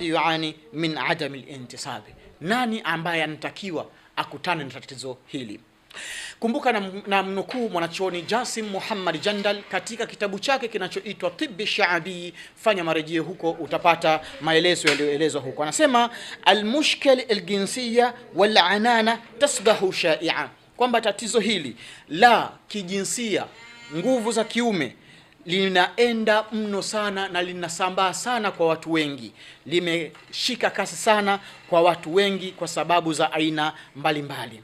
yuani min adam al-intisab, nani ambaye anatakiwa akutane na tatizo hili? Kumbuka na mnukuu mwanachuoni Jasim Muhammad Jandal katika kitabu chake kinachoitwa Tibbi Shaabi. Fanya marejeo huko, utapata maelezo yaliyoelezwa huko. Anasema almushkil aljinsiyya wal anana tasbahu shai'a, kwamba tatizo hili la kijinsia, nguvu za kiume, linaenda mno sana na linasambaa sana kwa watu wengi, limeshika kasi sana kwa watu wengi kwa sababu za aina mbalimbali.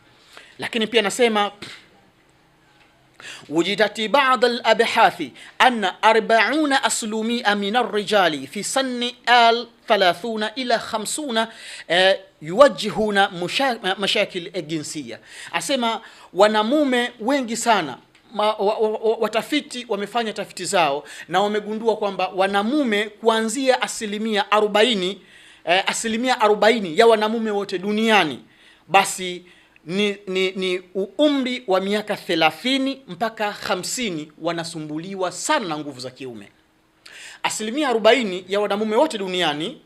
Lakini pia nasema wujidati ba'd al-abhathi anna 40 aslumia min ar-rijali fi sanni al-30 ila 50 yuwajjihuna mashakil al-jinsiyya. Asema wanamume wengi sana, watafiti wamefanya tafiti zao na wamegundua kwamba wanamume kuanzia asilimia 40 ya wanamume wote duniani basi ni umri wa miaka 30 mpaka 50 wanasumbuliwa sana na nguvu za kiume. Asilimia 40 ya wanamume wote duniani,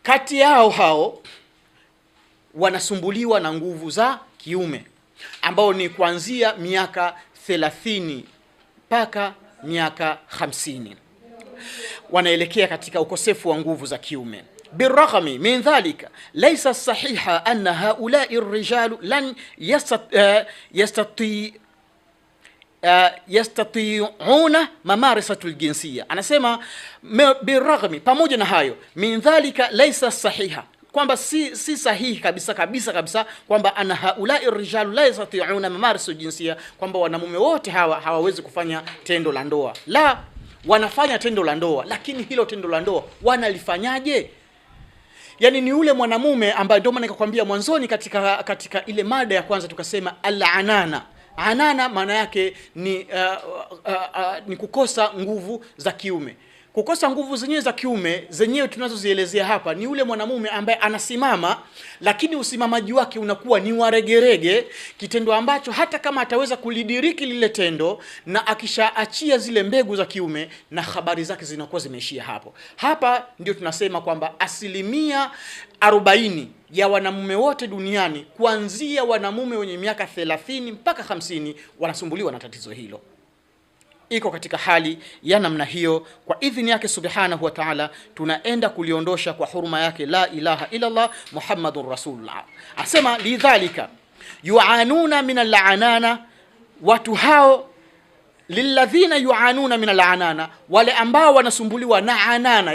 kati yao hao wanasumbuliwa na nguvu za kiume, ambao ni kuanzia miaka 30 mpaka miaka 50 wanaelekea katika ukosefu wa nguvu za kiume. بالرغم من ذلك ليس الصحيح أن هؤلاء الرجال لن يستطيعون ممارسة الجنسية. anasema بالرغم, pamoja na hayo, min dhalika laysa sahiha, kwamba si sahihi kabisa kwamba ana haulai rijalu la yastati'una mamarisa jinsia, kwamba wanamume wote hawawezi kufanya tendo la ndoa. La, wanafanya tendo la ndoa, lakini hilo tendo la ndoa wanalifanyaje? Yani ni ule mwanamume ambaye, ndio maana nikakwambia mwanzoni katika ile mada ya kwanza tukasema al-anana. Anana maana yake ni kukosa nguvu za kiume. Kukosa nguvu zenyewe za kiume zenyewe tunazozielezea hapa ni ule mwanamume ambaye anasimama, lakini usimamaji wake unakuwa ni waregerege, kitendo ambacho hata kama ataweza kulidiriki lile tendo na akishaachia zile mbegu za kiume, na habari zake zinakuwa zimeishia hapo. Hapa ndio tunasema kwamba asilimia 40 ya wanamume wote duniani, kuanzia wanamume wenye miaka 30 mpaka 50, wanasumbuliwa na tatizo hilo. Iko katika hali ya namna hiyo. Kwa idhini yake subhanahu wa ta'ala, tunaenda kuliondosha kwa huruma yake la ilaha illa Allah Muhammadur Rasulullah. Asema lidhalika yuanuna min al-anana, watu hao lilladhina yuanuna min al-anana, wale ambao wanasumbuliwa na anana.